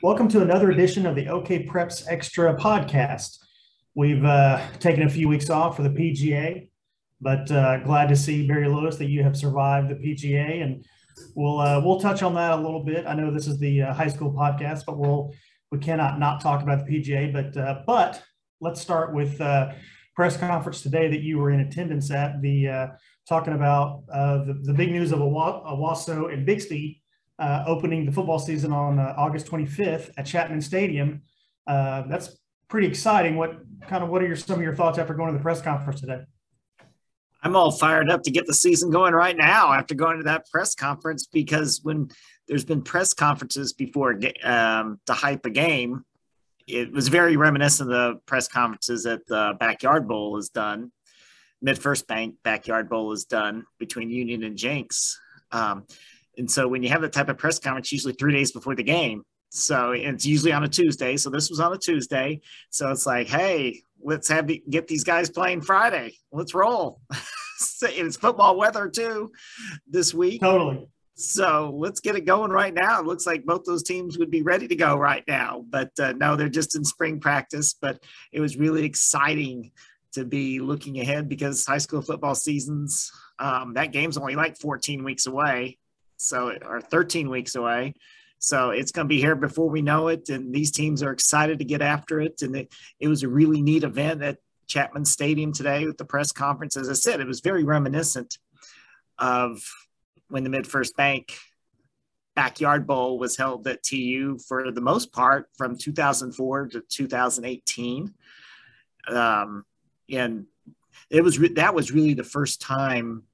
Welcome to another edition of the OK Preps Extra podcast. We've taken a few weeks off for the PGA, but glad to see, Barry Lewis, that you have survived the PGA, and we'll touch on that a little bit. I know this is the high school podcast, but we cannot not talk about the PGA. But let's start with press conference today that you were in attendance at, the talking about the big news of Owasso and Bixby opening the football season on August 25th at Chapman Stadium. That's pretty exciting. What are some of your thoughts after going to the press conference today? I'm all fired up to get the season going right now after going to that press conference, because when there's been press conferences before to hype a game, it was very reminiscent of the press conferences that the Backyard Bowl is done. Mid-First Bank Backyard Bowl is done between Union and Jenks. And so when you have that type of press conference, usually 3 days before the game. So it's usually on a Tuesday. So this was on a Tuesday. So it's like, hey, let's get these guys playing Friday. Let's roll. It's football weather too this week. Totally. So let's get it going right now. It looks like both those teams would be ready to go right now. But no, they're just in spring practice. But it was really exciting to be looking ahead, because high school football seasons, that game's only like 14 weeks away. Or 13 weeks away. So it's going to be here before we know it. And these teams are excited to get after it. And it was a really neat event at Chapman Stadium today with the press conference. As I said, it was very reminiscent of when the Mid-First Bank Backyard Bowl was held at TU for the most part from 2004 to 2018. And that was really the first time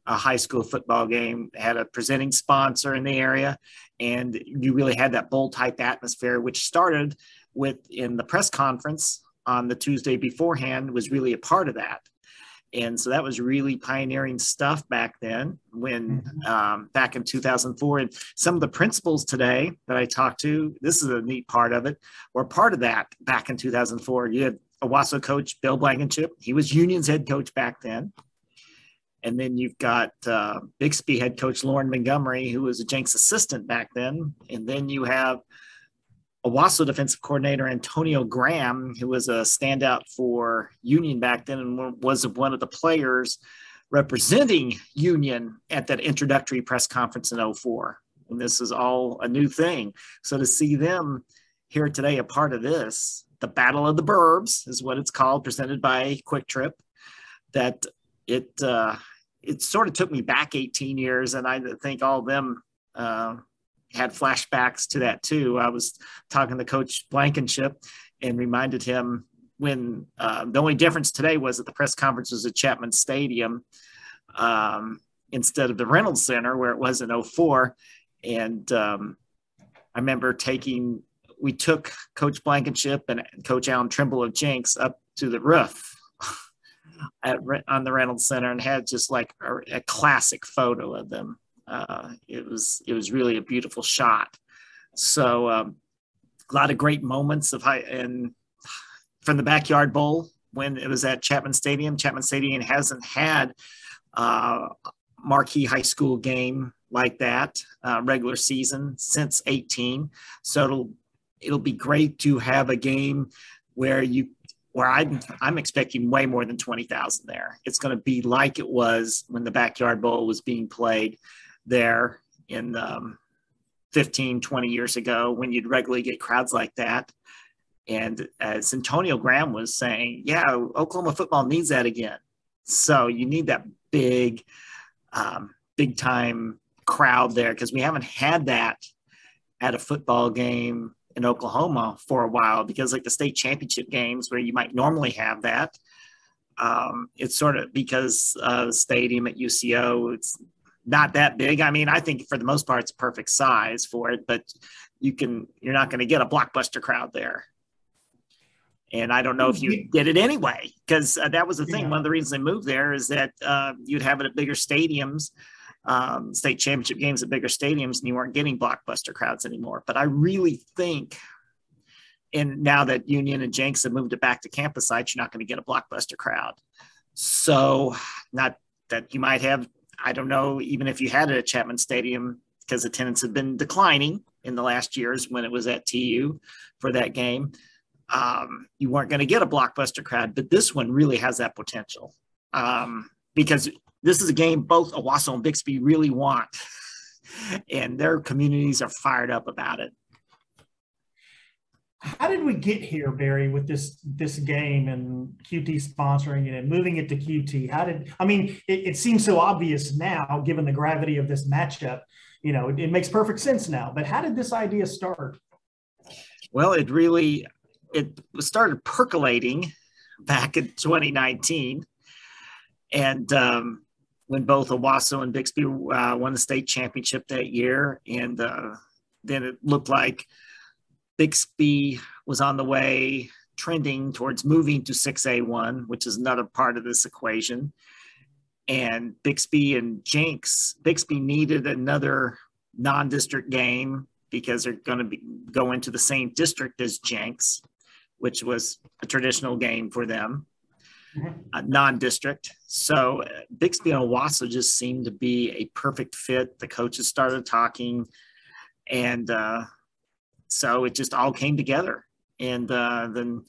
a high school football game had a presenting sponsor in the area, and you really had that bowl type atmosphere, which started in the press conference on the Tuesday beforehand was really a part of that. And so that was really pioneering stuff back then back in 2004. And some of the principals today that I talked to, this is a neat part of it, were part of that back in 2004. You had Owasso coach Bill Blankenship. He was Union's head coach back then. And then you've got Bixby head coach Lauren Montgomery, who was a Jenks assistant back then. And then you have Owasso defensive coordinator Antonio Graham, who was a standout for Union back then and was one of the players representing Union at that introductory press conference in 2004. And this is all a new thing. So to see them here today, a part of this, the Battle of the Burbs is what it's called, presented by Quick Trip, that it sort of took me back 18 years, and I think all of them had flashbacks to that too. I was talking to Coach Blankenship and reminded him when the only difference today was that the press conference was at Chapman Stadium instead of the Reynolds Center where it was in 2004. And I remember we took Coach Blankenship and Coach Alan Trimble of Jenks up to the roof on the Reynolds Center and had just like a classic photo of them. It was really a beautiful shot. So a lot of great moments and from the Backyard Bowl when it was at Chapman Stadium. Chapman Stadium hasn't had a marquee high school game like that regular season since 2018. So it'll be great to have a game where I'm expecting way more than 20,000 there. It's going to be like it was when the Backyard Bowl was being played there in 15, 20 years ago, when you'd regularly get crowds like that. And as Antonio Graham was saying, yeah, Oklahoma football needs that again. So you need that big time crowd there, because we haven't had that at a football game in Oklahoma for a while, because like the state championship games where you might normally have that, it's sort of because the stadium at UCO, it's not that big. I mean, I think for the most part, it's perfect size for it, but you're not going to get a blockbuster crowd there. And I don't know if you get it anyway, because that was the thing. Yeah. One of the reasons they moved there is that you'd have it at bigger stadiums, state championship games at bigger stadiums, and you weren't getting blockbuster crowds anymore. But I really think, and now that Union and Jenks have moved it back to campus sites, you're not going to get a blockbuster crowd. So not that you might have, I don't know, even if you had it at Chapman Stadium, because attendance had been declining in the last years when it was at TU for that game. You weren't going to get a blockbuster crowd, but this one really has that potential because this is a game both Owasso and Bixby really want, and their communities are fired up about it. How did we get here, Barry, with this game and QT sponsoring it and moving it to QT? It seems so obvious now, given the gravity of this matchup. It makes perfect sense now. But how did this idea start? Well, it started percolating back in 2019, and when both Owasso and Bixby won the state championship that year, and then it looked like Bixby was on the way trending towards moving to 6A1, which is another part of this equation. And Bixby and Jenks, Bixby needed another non-district game because they're going to go into the same district as Jenks, which was a traditional game for them, non-district. So Bixby and Owasso just seemed to be a perfect fit. The coaches started talking, and so it just all came together. And then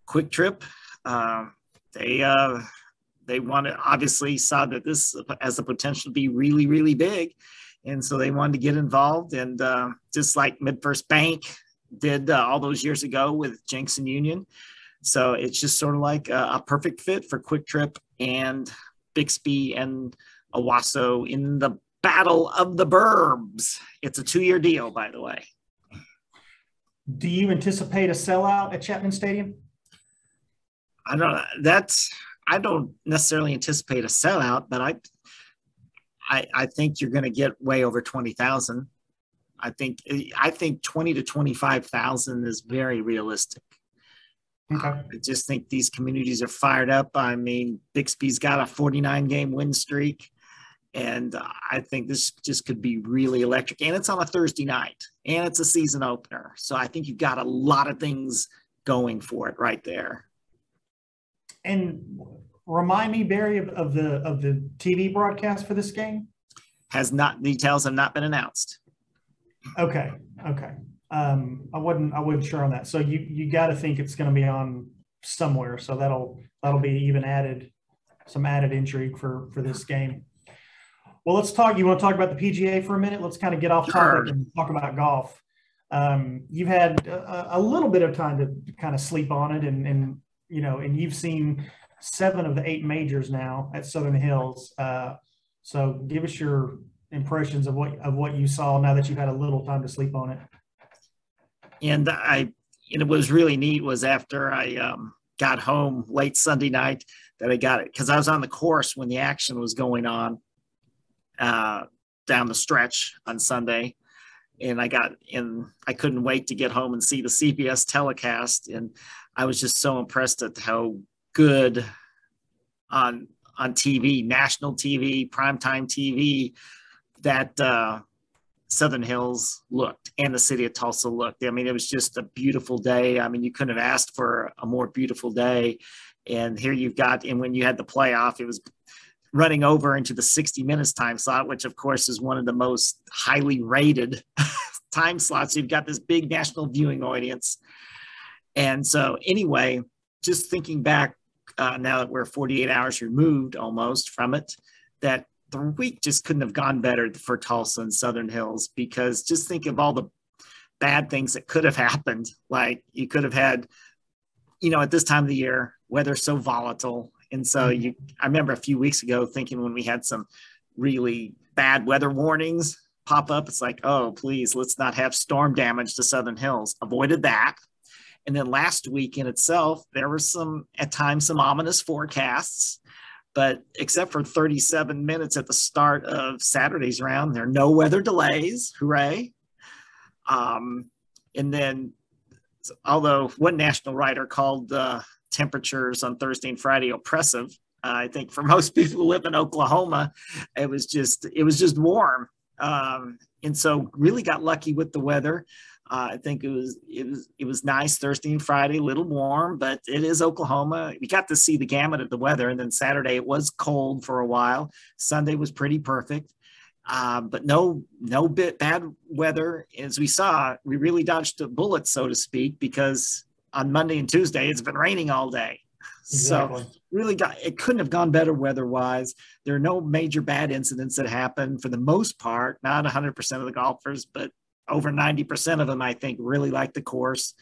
Quick Trip, they obviously saw that this has the potential to be really, really big. And so they wanted to get involved. And just like MidFirst Bank did all those years ago with Jenks and Union. So it's just sort of like a perfect fit for Quick Trip and Bixby and Owasso in the Battle of the Burbs. It's a 2-year deal, by the way. Do you anticipate a sellout at Chapman Stadium? I don't necessarily anticipate a sellout, but I think you're going to get way over 20,000. I think 20 to 25,000 is very realistic. Okay. I just think these communities are fired up. I mean, Bixby's got a 49-game win streak, and I think this just could be really electric. And it's on a Thursday night, and it's a season opener. So I think you've got a lot of things going for it right there. And remind me, Barry, of the TV broadcast for this game. Details have not been announced. Okay. I wasn't sure on that. So you got to think it's going to be on somewhere. So that'll be even some added intrigue for this game. Well, let's talk. You want to talk about the PGA for a minute? Let's kind of get off topic and talk about golf. You've had a little bit of time to kind of sleep on it, and you've seen 7 of the 8 majors now at Southern Hills. So give us your impressions of what you saw now that you've had a little time to sleep on it. And it was really neat was after I got home late Sunday night that I got it, because I was on the course when the action was going on down the stretch on Sunday. And I couldn't wait to get home and see the CBS telecast. And I was just so impressed at how good on TV, national TV, primetime TV, that Southern Hills looked, and the city of Tulsa looked. I mean, it was just a beautiful day. I mean, you couldn't have asked for a more beautiful day. And here you've got, and when you had the playoff, it was running over into the 60 minutes time slot, which of course is one of the most highly rated time slots. You've got this big national viewing audience. And so anyway, just thinking back now that we're 48 hours removed almost from it, that the week just couldn't have gone better for Tulsa and Southern Hills, because just think of all the bad things that could have happened. Like you could have had, at this time of the year, weather so volatile. And so I remember a few weeks ago thinking when we had some really bad weather warnings pop up, it's like, oh, please, let's not have storm damage to Southern Hills. Avoided that. And then last week in itself, there were at times some ominous forecasts, but except for 37 minutes at the start of Saturday's round, there are no weather delays. Hooray. And then, although one national writer called temperatures on Thursday and Friday oppressive, I think for most people who live in Oklahoma, it was just warm. And so really got lucky with the weather. I think it was nice Thursday and Friday, a little warm, but it is Oklahoma. We got to see the gamut of the weather. And then Saturday it was cold for a while. Sunday was pretty perfect. but no bit bad weather. As we saw, we really dodged a bullet, so to speak, because on Monday and Tuesday, it's been raining all day. Exactly. So really it couldn't have gone better weather-wise. There are no major bad incidents that happened for the most part, not 100% of the golfers, but over 90% of them, I think, really liked the course.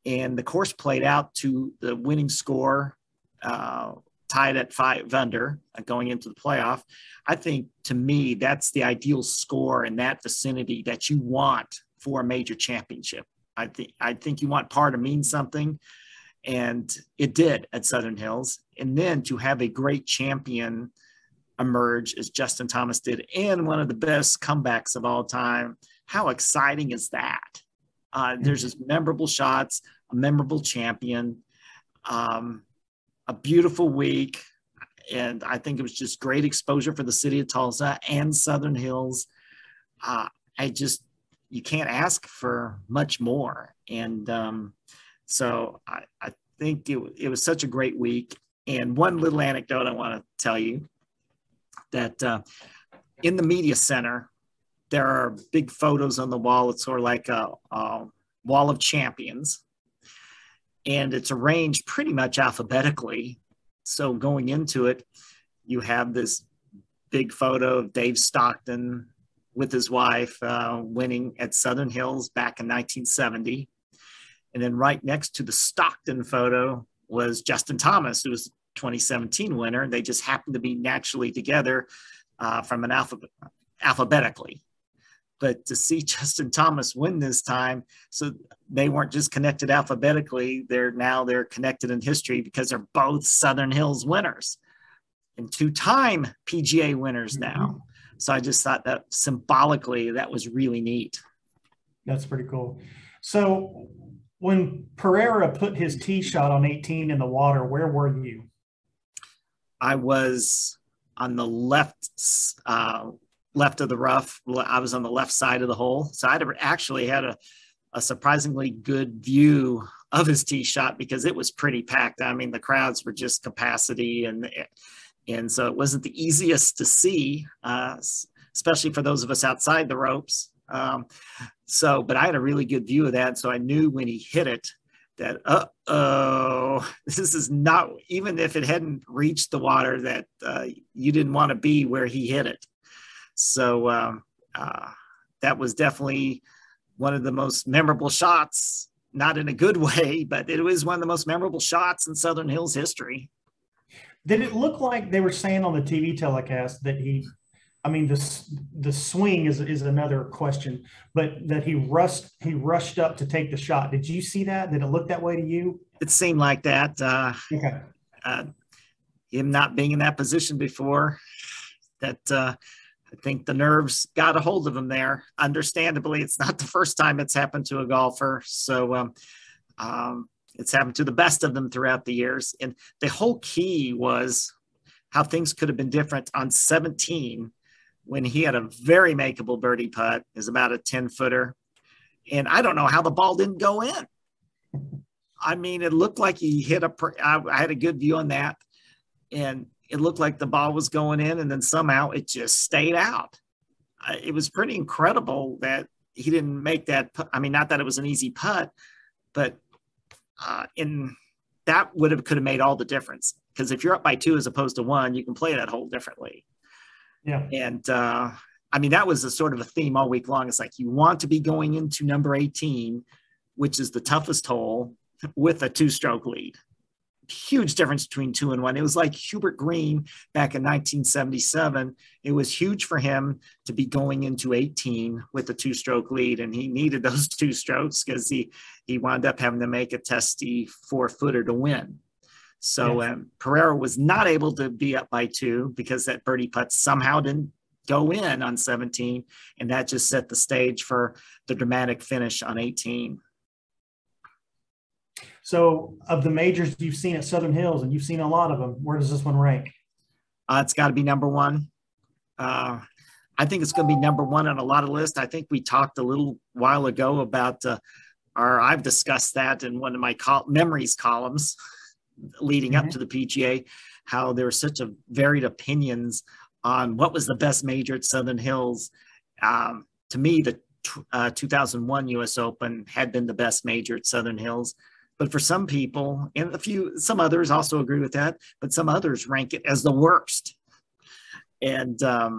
And the course played out to the winning score, tied at 5 under going into the playoff. I think, to me, that's the ideal score in that vicinity that you want for a major championship. I think you want par to mean something, and it did at Southern Hills. And then to have a great champion emerge as Justin Thomas did, and one of the best comebacks of all time, how exciting is that? There's just memorable shots, a memorable champion, a beautiful week. And I think it was just great exposure for the city of Tulsa and Southern Hills. You can't ask for much more. And so I think it was such a great week. And one little anecdote I want to tell you, that in the media center, there are big photos on the wall. It's sort of like a wall of champions. And it's arranged pretty much alphabetically. So going into it, you have this big photo of Dave Stockton with his wife winning at Southern Hills back in 1970. And then right next to the Stockton photo was Justin Thomas, who was the 2017 winner. They just happened to be naturally together from an alphabetically. But to see Justin Thomas win this time, so they weren't just connected alphabetically, they're connected in history because they're both Southern Hills winners and 2-time PGA winners now. So I just thought that symbolically, that was really neat. That's pretty cool. So when Pereira put his tee shot on 18 in the water, where were you? I was on the left of the rough. I was on the left side of the hole. So I actually had a surprisingly good view of his tee shot because it was pretty packed. I mean, the crowds were just capacity, and so it wasn't the easiest to see, especially for those of us outside the ropes. But I had a really good view of that. So I knew when he hit it that, this is not, even if it hadn't reached the water, that you didn't want to be where he hit it. So that was definitely one of the most memorable shots, not in a good way, but it was one of the most memorable shots in Southern Hills history. Did it look like they were saying on the TV telecast that the swing is another question, but that he rushed up to take the shot? Did you see that? Did it look that way to you? It seemed like that. Okay. Him not being in that position before, that I think the nerves got a hold of him there. Understandably, it's not the first time it's happened to a golfer. So it's happened to the best of them throughout the years. And the whole key was how things could have been different on 17 when he had a very makeable birdie putt. It was about a 10-footer. And I don't know how the ball didn't go in. I mean, it looked like he hit I had a good view on that. And it looked like the ball was going in, and then somehow it just stayed out. It was pretty incredible that he didn't make that. I mean, not that it was an easy putt, but that could have made all the difference. Because if you're up by 2 as opposed to 1, you can play that hole differently. Yeah. And that was a sort of a theme all week long. It's like you want to be going into number 18, which is the toughest hole, with a 2-stroke lead. Huge difference between 2 and 1. It was like Hubert Green back in 1977. It was huge for him to be going into 18 with a 2-stroke lead, and he needed those 2 strokes because he wound up having to make a testy 4-footer to win. So yes. Pereira was not able to be up by 2 because that birdie putt somehow didn't go in on 17, and that just set the stage for the dramatic finish on 18. So of the majors you've seen at Southern Hills, and you've seen a lot of them, where does this one rank? It's got to be number 1. I think it's going to be number 1 on a lot of lists. I think we talked a little while ago about, I've discussed that in one of my memories columns leading up to the PGA, how there were such varied opinions on what was the best major at Southern Hills. To me, the 2001 U.S. Open had been the best major at Southern Hills. But for some people, and some others also agree with that, but some others rank it as the worst. And I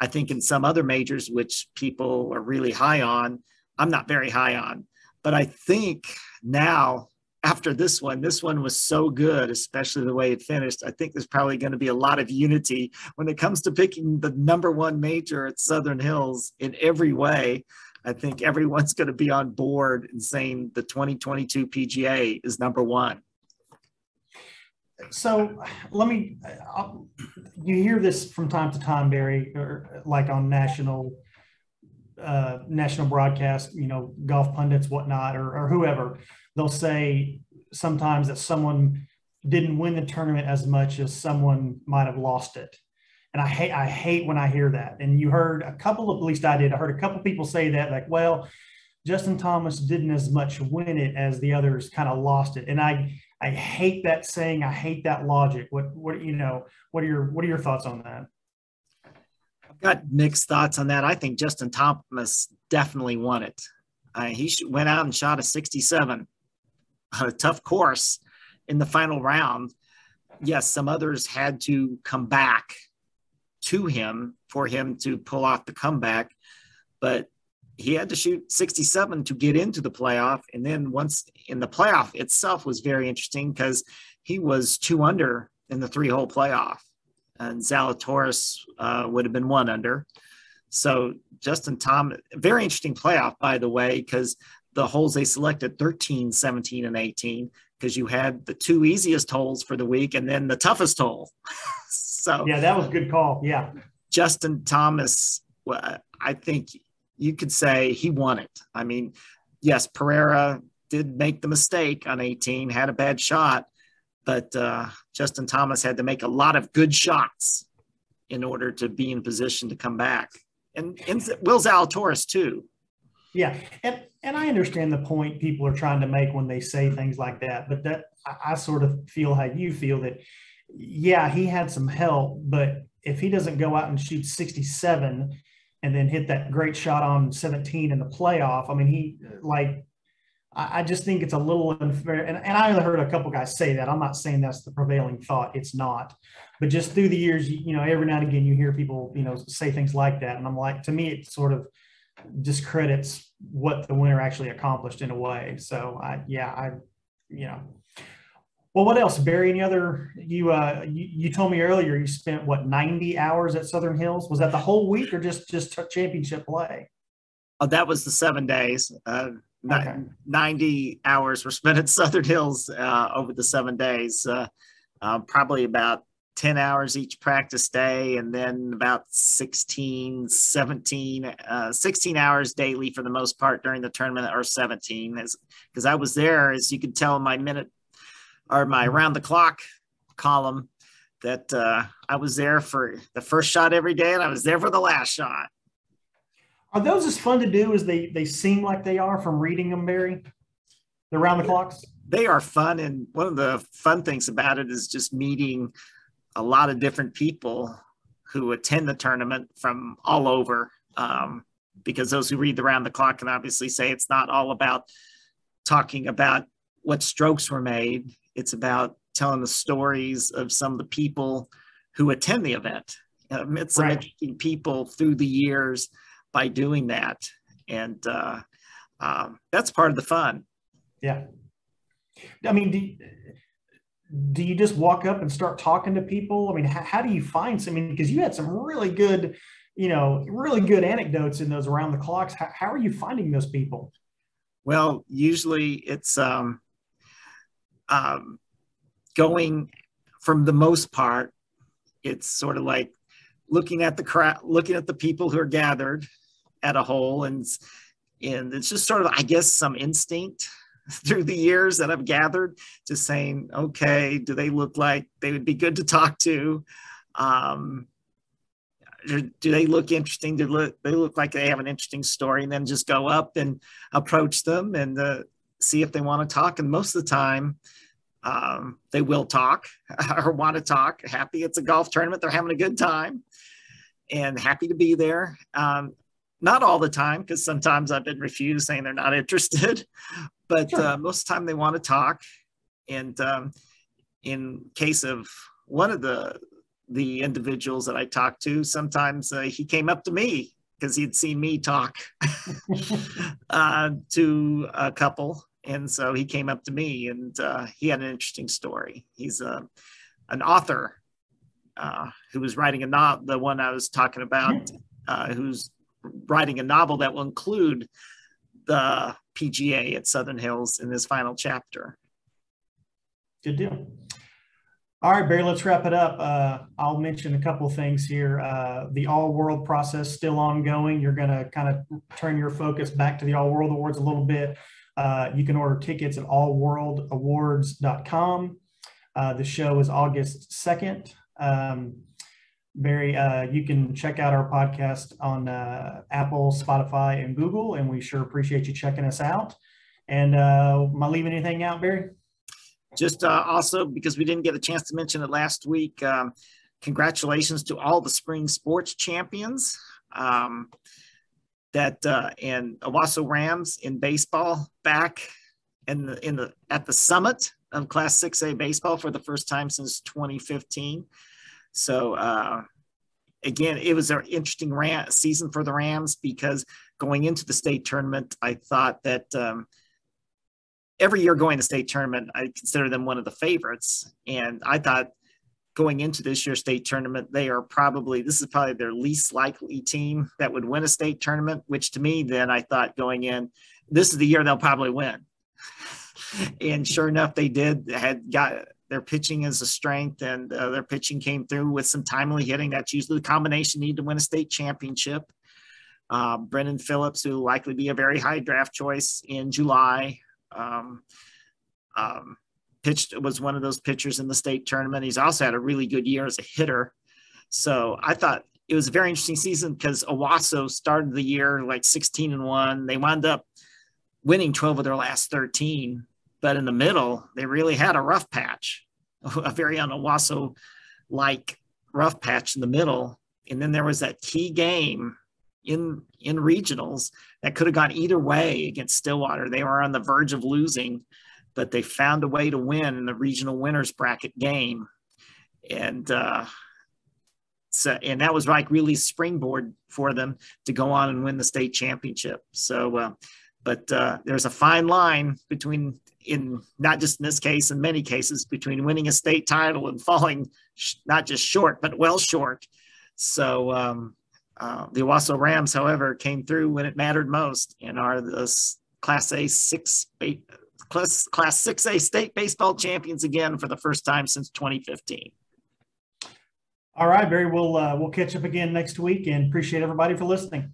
think in some other majors, which people are really high on, I'm not very high on. But I think now, after this one was so good, especially the way it finished. I think there's probably going to be a lot of unity when it comes to picking the #1 major at Southern Hills in every way. I think everyone's going to be on board and saying the 2022 PGA is #1. So you hear this from time to time, Barry, or like on national broadcast, golf pundits, whatnot, or whoever. They'll say sometimes that someone didn't win the tournament as much as someone might have lost it. And I hate when I hear that. And you heard at least I did. I heard a couple people say that, like, well, Justin Thomas didn't as much win it as the others kind of lost it. And I hate that saying. I hate that logic. What are your thoughts on that? I've got mixed thoughts on that. I think Justin Thomas definitely won it. He went out and shot a 67 on a tough course in the final round. Yes, some others had to come back to him for him to pull off the comeback, but he had to shoot 67 to get into the playoff. And then once in the playoff itself was very interesting because he was 2 under in the 3-hole playoff, and Zalatoris would have been 1 under. So Justin Thomas, very interesting playoff, by the way, because the holes they selected, 13, 17, and 18, because you had the 2 easiest holes for the week and then the toughest hole. So yeah, that was a good call. Yeah. Justin Thomas, I think you could say he won it. I mean, yes, Pereira did make the mistake on 18, had a bad shot, but Justin Thomas had to make a lot of good shots in order to be in position to come back. And Will Zalatoris too. Yeah. And I understand the point people are trying to make when they say things like that, but that I sort of feel how you feel that, yeah, he had some help, but if he doesn't go out and shoot 67 and then hit that great shot on 17 in the playoff, I mean, I just think it's a little unfair. And I only heard a couple guys say that. I'm not saying that's the prevailing thought. It's not. But just through the years, every now and again, you hear people, say things like that. And I'm like, to me, it sort of discredits what the winner actually accomplished in a way. So well, what else, Barry? Any other, you told me earlier you spent 90 hours at Southern Hills? Was that the whole week or just championship play? Oh, that was the 7 days. Okay. 90 hours were spent at Southern Hills over the 7 days, probably about 10 hours each practice day, and then about 16 hours daily for the most part during the tournament, or 17, because I was there, as you could tell in my minute or my round the clock column, that I was there for the first shot every day and I was there for the last shot. Are those as fun to do as they seem like they are from reading them, Barry? The round the clocks? They are fun. And one of the fun things about it is just meeting a lot of different people who attend the tournament from all over, because those who read the round the clock can obviously say it's not all about talking about what strokes were made. It's about telling the stories of some of the people who attend the event. Met some interesting people through the years by doing that. And that's part of the fun. Yeah. I mean, do you just walk up and start talking to people? I mean, how do you find some, because you had some really good, really good anecdotes in those around the clocks. How are you finding those people? Well, usually it's going, from the most part, it's sort of like looking at the crowd, looking at the people who are gathered at a hole, and it's just sort of, I guess, some instinct through the years that I've gathered, just saying, okay, do they look like they would be good to talk to? Do they look interesting? They look like they have an interesting story? And then just go up and approach them and see if they want to talk. And most of the time, They will talk or want to talk. Happy it's a golf tournament. They're having a good time and happy to be there. Not all the time, because sometimes I've been refused saying they're not interested, but sure. Most of the time they want to talk. And in case of one of the individuals that I talked to, sometimes he came up to me because he'd seen me talk to a couple. And so he came up to me, and he had an interesting story. He's an author who was writing a novel, the one I was talking about, who's writing a novel that will include the PGA at Southern Hills in his final chapter. Good deal. All right, Barry, let's wrap it up. I'll mention a couple of things here. The All-World process still ongoing. You're going to kind of turn your focus back to the All-World Awards a little bit. You can order tickets at allworldawards.com. The show is August 2nd. Barry, you can check out our podcast on Apple, Spotify, and Google, and we sure appreciate you checking us out. And am I leaving anything out, Barry? Just also, because we didn't get a chance to mention it last week, congratulations to all the spring sports champions. And Owasso Rams in baseball back at the summit of Class 6A baseball for the first time since 2015. So again, it was an interesting season for the Rams, because going into the state tournament, I thought that every year going to state tournament, I consider them one of the favorites. And I thought going into this year's state tournament, this is probably their least likely team that would win a state tournament, which to me, then I thought going in, this is the year they'll probably win. And sure enough, they did. Their pitching is a strength, and their pitching came through with some timely hitting. That's usually the combination you need to win a state championship. Brendan Phillips, who will likely be a very high draft choice in July, was one of those pitchers in the state tournament. He's also had a really good year as a hitter. So I thought it was a very interesting season, because Owasso started the year like 16-1. They wound up winning 12 of their last 13, but in the middle, they really had a rough patch, a very un-Owasso-like rough patch in the middle. And then there was that key game in regionals that could have gone either way against Stillwater. They were on the verge of losing, but they found a way to win in the regional winners bracket game. And that was like really springboard for them to go on and win the state championship. So, but there's a fine line between, in not just in this case, in many cases, between winning a state title and falling not just short, but well short. So the Owasso Rams, however, came through when it mattered most, and are the Class 6A state baseball champions again for the first time since 2015. All right, Barry, we'll catch up again next week, and appreciate everybody for listening.